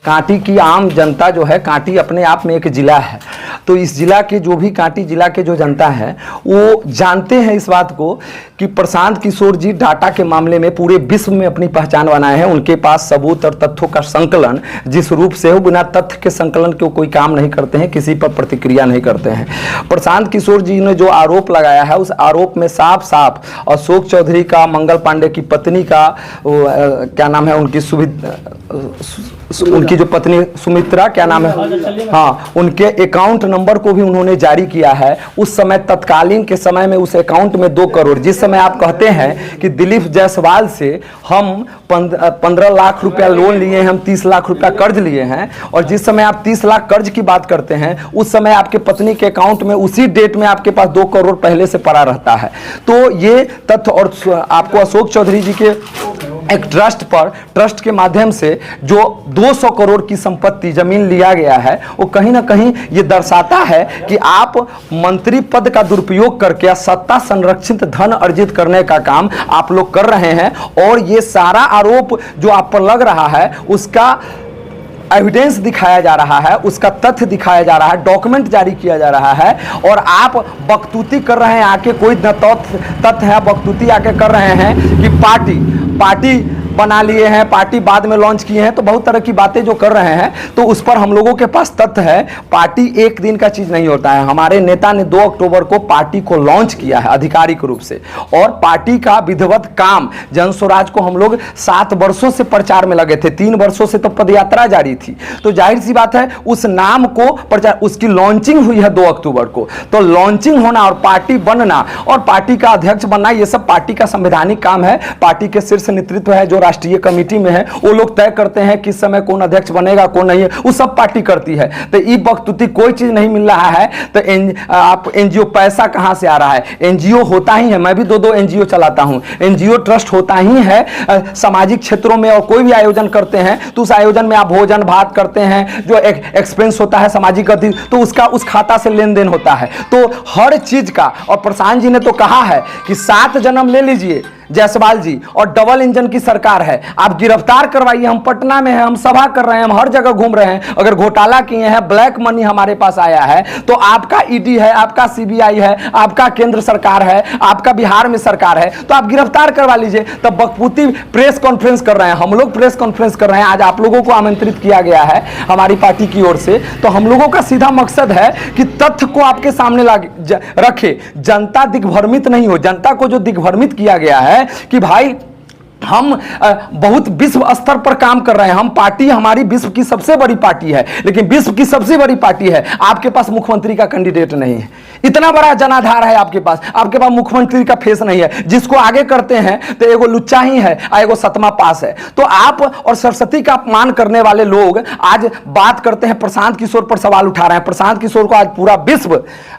कांटी की आम जनता जो है, कांटी अपने आप में एक जिला है, तो इस जिला के जो भी कांटी जिला के जो जनता है वो जानते हैं इस बात को कि प्रशांत किशोर जी डाटा के मामले में पूरे विश्व में अपनी पहचान बनाए हैं। उनके पास सबूत और तथ्यों का संकलन जिस रूप से हो, बिना तथ्य के संकलन के कोई काम नहीं करते हैं, किसी पर प्रतिक्रिया नहीं करते हैं। प्रशांत किशोर जी ने जो आरोप लगाया है उस आरोप में साफ साफ अशोक चौधरी का, मंगल पांडे की पत्नी का, क्या नाम है उनकी जो पत्नी सुमित्रा, क्या नाम है, हाँ, उनके अकाउंट नंबर को भी उन्होंने जारी किया है। उस समय तत्कालीन के समय में उस अकाउंट में 2 करोड़, जिस समय आप कहते हैं कि दिलीप जायसवाल से हम 15 लाख रुपया लोन लिए हैं, हम 30 लाख रुपया कर्ज लिए हैं, और जिस समय आप 30 लाख कर्ज की बात करते हैं उस समय आपके पत्नी के अकाउंट में उसी डेट में आपके पास 2 करोड़ पहले से पड़ा रहता है। तो ये तथ्य, और आपको अशोक चौधरी जी के एक ट्रस्ट के माध्यम से जो 200 करोड़ की संपत्ति जमीन लिया गया है, वो कहीं ना कहीं ये दर्शाता है कि आप मंत्री पद का दुरुपयोग करके या सत्ता संरक्षित धन अर्जित करने का काम आप लोग कर रहे हैं। और ये सारा आरोप जो आप पर लग रहा है उसका एविडेंस दिखाया जा रहा है, उसका तथ्य दिखाया जा रहा है, डॉक्यूमेंट जारी किया जा रहा है, और आप बकतूती कर रहे हैं आके, कोई तथ्य है, बकतूती आके कर रहे हैं कि पार्टी बना लिए हैं, पार्टी बाद में लॉन्च किए हैं, तो बहुत तरह की बातें जो कर रहे हैं, तो उस पर हम लोगों के पास तथ्य है। पार्टी एक दिन का चीज नहीं होता है। हमारे नेता ने 2 अक्टूबर को पार्टी को लॉन्च किया है आधिकारिक रूप से, और पार्टी का विधिवत काम जन स्वराज को हम लोग 7 वर्षों से प्रचार में लगे थे, 3 वर्षों से तो पदयात्रा जारी थी। तो जाहिर सी बात है उस नाम को प्रचार, उसकी लॉन्चिंग हुई है 2 अक्टूबर को। तो लॉन्चिंग होना और पार्टी बनना और पार्टी का अध्यक्ष बनना, ये सब पार्टी का संवैधानिक काम है। पार्टी के शीर्ष नेतृत्व है जो राष्ट्रीय कमेटी में है, वो लोग तय करते हैं किस समय कौन अध्यक्ष बनेगा कौन नहीं है, वो सब पार्टी करती है। तो ये बकतूती कोई चीज नहीं मिल रहा है। तो आप एनजीओ, पैसा कहां से आ रहा है? एनजीओ होता ही है, मैं भी 2 एनजीओ चलाता हूं, एनजीओ ट्रस्ट होता ही है। सामाजिक क्षेत्रों में और कोई भी आयोजन करते हैं तो उस आयोजन में आप भोजन भात करते हैं, जो एक्सपेंस होता है सामाजिक गति, तो उसका उस खाता से लेन देन होता है। तो हर चीज का, और प्रशांत जी ने तो कहा है कि 7 जन्म ले लीजिए जायसवाल जी, और डबल इंजन की सरकार है, आप गिरफ्तार करवाइए। हम पटना में हैं, हम सभा कर रहे हैं, हम हर जगह घूम रहे हैं। अगर घोटाला किए हैं, ब्लैक मनी हमारे पास आया है, तो आपका ईडी है, आपका सीबीआई है, आपका केंद्र सरकार है, आपका बिहार में सरकार है, तो आप गिरफ्तार करवा लीजिए। तब बकपूती प्रेस कॉन्फ्रेंस कर रहे हैं, हम लोग प्रेस कॉन्फ्रेंस कर रहे हैं। आज आप लोगों को आमंत्रित किया गया है हमारी पार्टी की ओर से। तो हम लोगों का सीधा मकसद है कि तथ्य को आपके सामने रखे, जनता दिग्भ्रमित नहीं हो। जनता को जो दिग्भ्रमित किया गया है कि भाई हम बहुत विश्व स्तर पर काम कर रहे हैं, हम पार्टी, हमारी विश्व की सबसे बड़ी पार्टी है, लेकिन विश्व की सबसे बड़ी पार्टी है, आपके पास मुख्यमंत्री का कैंडिडेट नहीं है। इतना बड़ा जनाधार है आपके पास मुख्यमंत्री का फेस नहीं है। जिसको आगे करते हैं तो एगो लुच्चा ही है, एगो 7वां पास है। तो आप और सरस्वती का अपमान करने वाले लोग आज बात करते हैं, प्रशांत किशोर पर सवाल उठा रहे हैं। प्रशांत किशोर को आज पूरा विश्व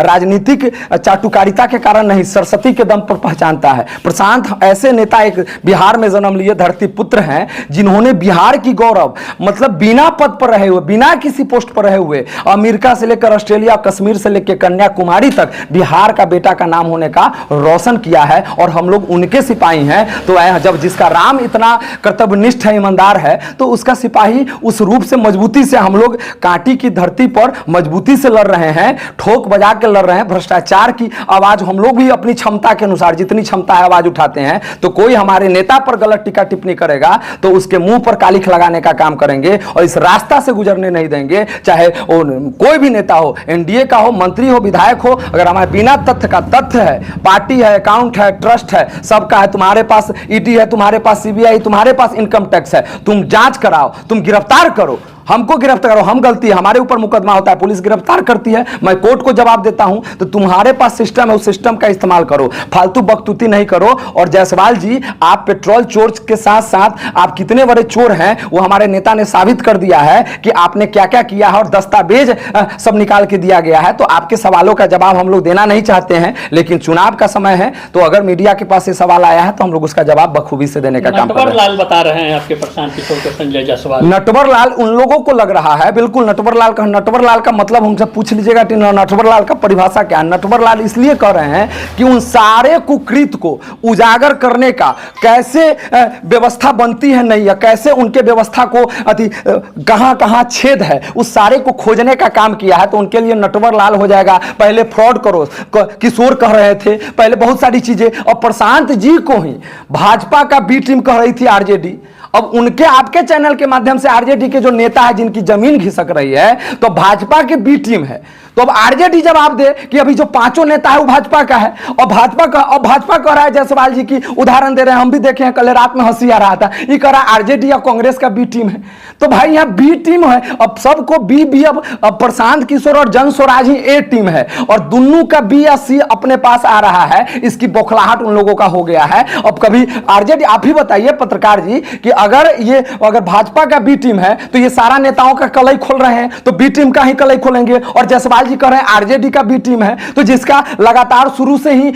राजनीतिक चाटुकारिता के कारण नहीं, सरस्वती के दम पर पहचानता है। प्रशांत ऐसे नेता, एक बिहार में जन्म लिए धरती पुत्र हैं, जिन्होंने बिहार की गौरव, मतलब बिना पद पर रहे हुए, बिना किसी पोस्ट पर रहे हुए, अमेरिका से लेकर ऑस्ट्रेलिया, कश्मीर से लेकर कन्याकुमारी तक बिहार का बेटा का नाम होने का रोशन किया है, और हम लोग उनके सिपाही हैं। तो जब जिसका राम इतना कर्तव्यनिष्ठ है, ईमानदार है, तो उसका सिपाही उस रूप से मजबूती से हम लोग कांटी की धरती पर मजबूती से लड़ रहे हैं, ठोक बजा के लड़ रहे हैं। भ्रष्टाचार की आवाज हम लोग भी अपनी क्षमता के अनुसार जितनी क्षमता है आवाज उठाते हैं। तो कोई हमारे नेता पर गलत टीका टिप्पणी करेगा तो उसके मुंह पर कालिख लगाने का काम करेंगे, और इस रास्ता से गुजरने नहीं देंगे। चाहे कोई भी नेता हो, एनडीए का हो, मंत्री हो, विधायक हो, अगर हमारे बिना तथ्य का, तथ्य है, पार्टी है, अकाउंट है, ट्रस्ट है, सबका है, तुम्हारे पास ईडी है, तुम्हारे पास सीबीआई, तुम्हारे पास इनकम टैक्स है, तुम जांच कराओ, तुम गिरफ्तार करो, हमको गिरफ्तार करो, हम गलती है, हमारे ऊपर मुकदमा होता है, पुलिस गिरफ्तार करती है, मैं कोर्ट को जवाब देता हूं, तो तुम्हारे पास सिस्टम है, उस सिस्टम का इस्तेमाल करो, फालतू बकतूती नहीं करो। और जायसवाल जी, आप पेट्रोल चोर के साथ साथ आप कितने बड़े चोर हैं वो हमारे नेता ने साबित कर दिया है कि आपने क्या क्या किया है, और दस्तावेज सब निकाल के दिया गया है। तो आपके सवालों का जवाब हम लोग देना नहीं चाहते हैं, लेकिन चुनाव का समय है, तो अगर मीडिया के पास ये सवाल आया है तो हम लोग उसका जवाब बखूबी से देने का काम कर रहे हैं। नटवर लाल बता रहे हैं आपके प्रशांत किशोर को संजय जायसवाल। नटवर लाल उन लोगों लोगों को लग रहा है बिल्कुल नटवरलाल का मतलब हमसे पूछ लीजिएगा कि नटवरलाल का परिभाषा क्या है। नटवरलाल इसलिए कह रहे हैं कि उन सारे कुकृत को उजागर करने का कैसे व्यवस्था बनती है नहीं है, कैसे उनके व्यवस्था को कहां कहां छेद है, उस सारे को खोजने का काम किया है। तो उनके लिए नटवरलाल हो जाएगा। पहले फ्रॉड करो, किशोर कह रहे थे, पहले बहुत सारी चीजें, और प्रशांत जी को ही भाजपा का बी टीम कह रही थी आरजेडी। अब उनके आपके चैनल के माध्यम से आरजेडी के जो नेता है जिनकी जमीन घिसक रही है, तो भाजपा के बी टीम है। तो अब आरजेडी जवाब दे कि अभी जो पांचों नेता है वो भाजपा का है, और भाजपा कह रहा है, जायसवाल जी की उदाहरण दे रहे हैं, हम भी देखे हैं, कल रात में हंसी आ रहा था, ये कह रहा है आरजेडी या कांग्रेस का बी टीम है। तो भाई यहाँ बी टीम है, अब सबको बी अब प्रशांत किशोर और जन स्वराज ही ए टीम है, और दोनों का बी या सी अपने पास आ रहा है। इसकी बौखलाहट उन लोगों का हो गया है। अब कभी आरजेडी, आप ही बताइए पत्रकार जी कि अगर भाजपा का बी टीम है तो ये सारा नेताओं का कलई खोल रहे हैं, तो बी टीम का ही कलई खोलेंगे। और जायसवाल जी कह रहे हैं आरजेडी का बी टीम है, तो जिसका लगातार शुरू से ही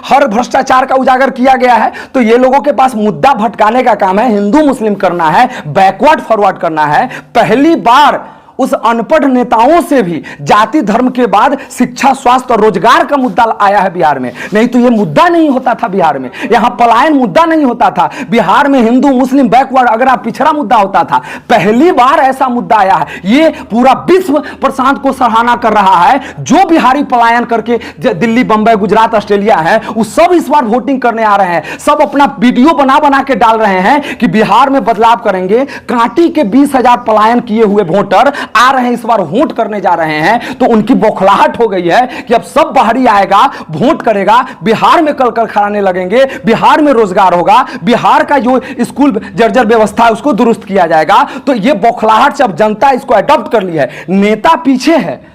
हर भ्रष्टाचार का उजागर किया गया है। तो ये लोगों के पास मुद्दा भटकाने का काम है, हिंदू मुस्लिम करना है, बैकवर्ड फॉरवर्ड करना है। पहली बार उस अनपढ़ नेताओं से भी जाति धर्म के बाद शिक्षा, स्वास्थ्य और रोजगार का मुद्दा आया है बिहार में। नहीं तो यह मुद्दा नहीं होता था बिहार में, यहां पलायन मुद्दा नहीं होता था बिहार में। हिंदू मुस्लिम बैकवर्ड अगर आप पिछड़ा मुद्दा होता था, पहली बार ऐसा मुद्दा आया है। ये पूरा विश्व प्रशांत को सराहना कर रहा है। जो बिहारी पलायन करके दिल्ली, बंबई, गुजरात, ऑस्ट्रेलिया है, वो सब इस बार वोटिंग करने आ रहे हैं। सब अपना वीडियो बना के डाल रहे हैं कि बिहार में बदलाव करेंगे। कांटी के 20,000 पलायन किए हुए वोटर आ रहे हैं, इस बार वोट करने जा रहे हैं। तो उनकी बौखलाहट हो गई है कि अब सब बाहरी आएगा, वोट करेगा, बिहार में कल कारखाने लगेंगे, बिहार में रोजगार होगा, बिहार का जो स्कूल जर्जर व्यवस्था है उसको दुरुस्त किया जाएगा। तो ये बौखलाहट से अब जनता इसको अडॉप्ट कर ली है। नेता पीछे है,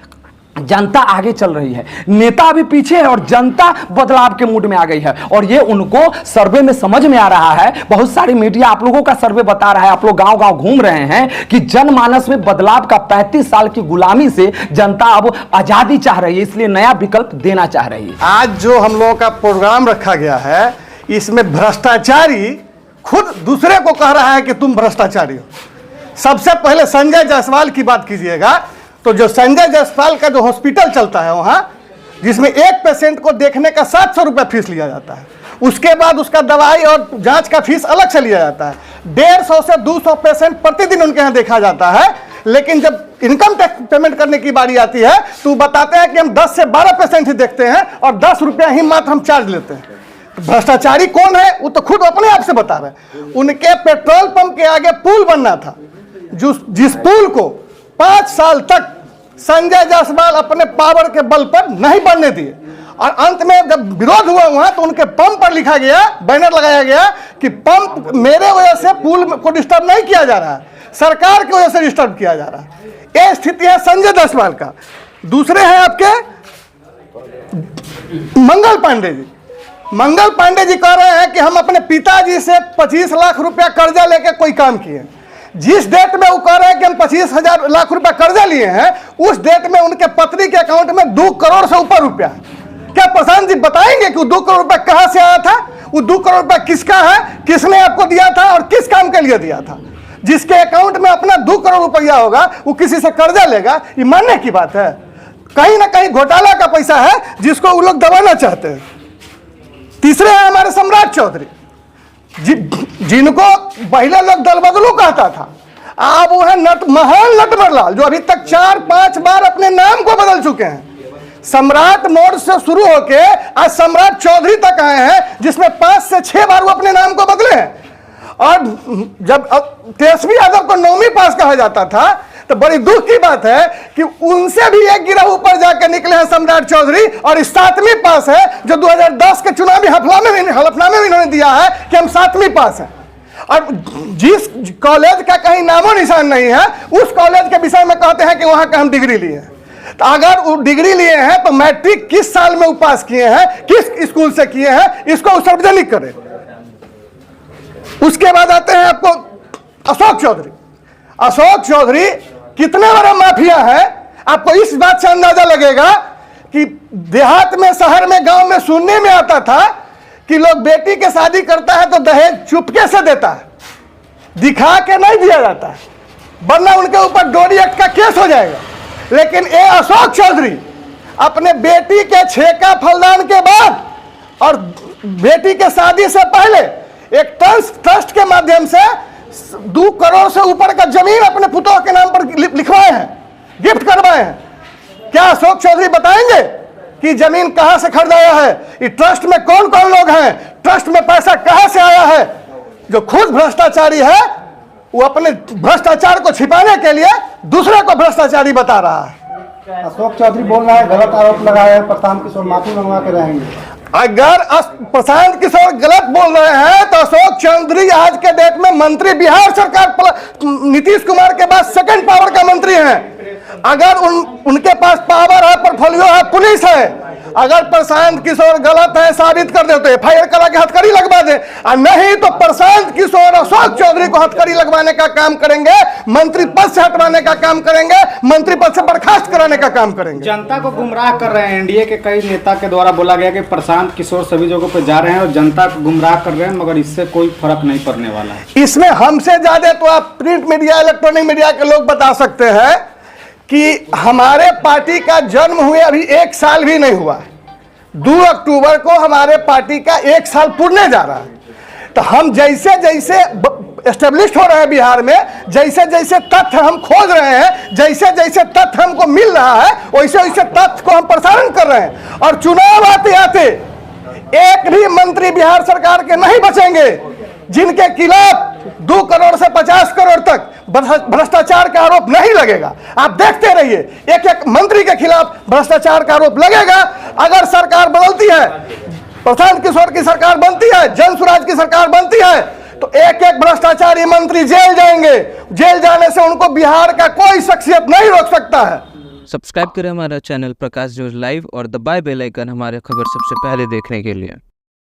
जनता आगे चल रही है। नेता अभी पीछे है और जनता बदलाव के मूड में आ गई है। और ये उनको सर्वे में समझ में आ रहा है। बहुत सारी मीडिया आप लोगों का सर्वे बता रहा है, आप लोग गांव गांव घूम रहे हैं कि जनमानस में बदलाव का 35 साल की गुलामी से जनता अब आजादी चाह रही है, इसलिए नया विकल्प देना चाह रही है। आज जो हम लोगों का प्रोग्राम रखा गया है, इसमें भ्रष्टाचारी खुद दूसरे को कह रहा है कि तुम भ्रष्टाचारी हो। सबसे पहले संजय जायसवाल की बात कीजिएगा, तो जो संजय जायसवाल का जो हॉस्पिटल चलता है वहाँ, जिसमें एक पेशेंट को देखने का 700 रुपया फीस लिया जाता है, उसके बाद उसका दवाई और जांच का फीस अलग से लिया जाता है। 150 से 200 पेशेंट प्रतिदिन उनके यहाँ देखा जाता है। लेकिन जब इनकम टैक्स पेमेंट करने की बारी आती है तो बताते हैं कि हम 10 से 12 पेशेंट ही देखते हैं और 10 रुपया ही मात्र हम चार्ज लेते हैं। भ्रष्टाचारी कौन है वो तो खुद अपने आप से बता रहे हैं। उनके पेट्रोल पंप के आगे पुल बनना था, जिस पुल को 5 साल तक संजय जायसवाल अपने पावर के बल पर नहीं बनने दिए। और अंत में जब विरोध हुआ वहां तो उनके पंप पर लिखा गया, बैनर लगाया गया कि पंप मेरे वजह से पुल को डिस्टर्ब नहीं किया जा रहा है, सरकार की वजह से डिस्टर्ब किया जा रहा है। ये स्थिति है संजय जायसवाल का। दूसरे हैं आपके मंगल पांडे जी। मंगल पांडे जी कह रहे हैं कि हम अपने पिताजी से 25 लाख रुपया कर्जा लेके कोई काम किए। जिस डेट में वो कह रहे हैं कि हम 25 लाख रुपया कर्जा लिए हैं, उस डेट में उनके पत्नी के अकाउंट में 2 करोड़ से ऊपर रुपया। क्या प्रशांत जी बताएंगे कि वो 2 करोड़ रुपया कहां से आया था? वो 2 करोड़ रुपया किसका है, किसने आपको दिया था और किस काम के लिए दिया था? जिसके अकाउंट में अपना 2 करोड़ रुपया होगा वो किसी से कर्जा लेगा? ये मानने की बात है। कहीं ना कहीं घोटाला का पैसा है जिसको वो लोग दबाना चाहते हैं। तीसरे हैं हमारे सम्राट चौधरी, जिनको पहले लोग दल बदलू कहता था, अब वो है महान नटवरलाल, जो अभी तक 4-5 बार अपने नाम को बदल चुके हैं। सम्राट मोड से शुरू होके आज सम्राट चौधरी तक आए हैं, जिसमें 5 से 6 बार वो अपने नाम को बदले हैं। और जब तेजस्वी यादव को 9वीं पास कहा जाता था तो बड़ी दुख की बात है कि उनसे भी एक गिरा ऊपर जाकर निकले हैं सम्राट चौधरी, और इस 7वीं पास है जो 2010 के चुनावी हलफनामे में इन्होंने दिया है कि हम 7वीं पास हैं। और जिस कॉलेज का कहीं नामो निशान नहीं है, उस कॉलेज के विषय में कहते हैं कि वहां का हम डिग्री लिए हैं। तो अगर वो डिग्री लिए हैं तो मैट्रिक किस साल में वो पास किए हैं, किस स्कूल से किए हैं, इसको सार्वजनिक करें। उसके बाद आते हैं आपको अशोक चौधरी। अशोक चौधरी कितने बड़ा माफिया है, आपको इस बात से अंदाजा लगेगा कि देहात में, शहर में, गांव में सुनने में आता था कि लोग बेटी के शादी करता है तो दहेज चुपके से देता है, दिखा के नहीं दिया जाता है। वरना उनके ऊपर डोरी एक्ट का केस हो जाएगा। लेकिन ये अशोक चौधरी अपने बेटी के छेका फलदान के बाद और बेटी के शादी से पहले एक ट्रस्ट के माध्यम से 2 करोड़ से ऊपर का जमीन अपने पुतों के नाम पर लिखवाए हैं, गिफ्ट करवाए हैं। क्या अशोक चौधरी बताएंगे कि जमीन कहां से खरीदाया है, इस ट्रस्ट में कौन कौन लोग हैं, ट्रस्ट में पैसा कहां से आया है? जो खुद भ्रष्टाचारी है वो अपने भ्रष्टाचार को छिपाने के लिए दूसरे को भ्रष्टाचारी बता रहा है। अशोक चौधरी बोल रहा है, गलत आरोप लगाया है, प्रशांत किशोर माफी मंगवा के रहेंगे। अगर प्रशांत किशोर गलत बोल रहे हैं तो अशोक चौधरी आज के डेट में मंत्री, बिहार सरकार नीतीश कुमार के बाद सेकंड पावर का मंत्री हैं। अगर उनके पास पावर है, पोर्टफोलियो है, पुलिस है, अगर प्रशांत किशोर गलत है साबित कर दे तो एफआईआर करा के हथकड़ी लगवा दे, और नहीं तो प्रशांत किशोर अशोक चौधरी को हथकड़ी लगवाने का काम करेंगे, मंत्री पद से हटवाने का काम करेंगे, मंत्री पद से बर्खास्त कराने का काम करेंगे। जनता को गुमराह कर रहे हैं। एनडीए के कई नेता के द्वारा बोला गया कि प्रशांत किशोर सभी जगहों पर जा रहे हैं और जनता को गुमराह कर रहे हैं, मगर इससे कोई फर्क नहीं पड़ने वाला है। इसमें हमसे ज्यादा तो आप प्रिंट मीडिया, इलेक्ट्रॉनिक मीडिया के लोग बता सकते हैं कि हमारे पार्टी का जन्म हुए अभी 1 साल भी नहीं हुआ। 2 अक्टूबर को हमारे पार्टी का 1 साल पूरने जा रहा है। तो हम जैसे जैसे एस्टेब्लिश हो रहे हैं बिहार में, जैसे जैसे तथ्य हम खोज रहे हैं, जैसे जैसे तथ्य हमको मिल रहा है, वैसे वैसे तथ्य को हम प्रसारण कर रहे हैं। और चुनाव आते आते एक भी मंत्री बिहार सरकार के नहीं बचेंगे जिनके खिलाफ 2 करोड़ से 50 करोड़ तक भ्रष्टाचार का आरोप नहीं लगेगा। आप देखते रहिए, एक एक मंत्री के खिलाफ भ्रष्टाचार का आरोप लगेगा। अगर सरकार बदलती है, प्रशांत किशोर की सरकार बनती है, जन स्वराज की सरकार बनती है, तो एक एक भ्रष्टाचारी मंत्री जेल जाएंगे। जेल जाने से उनको बिहार का कोई शख्सियत नहीं रोक सकता है। सब्सक्राइब करें हमारा चैनल प्रकाश न्यूज लाइव और दबाए बेल आइकन हमारे खबर सबसे पहले देखने के लिए।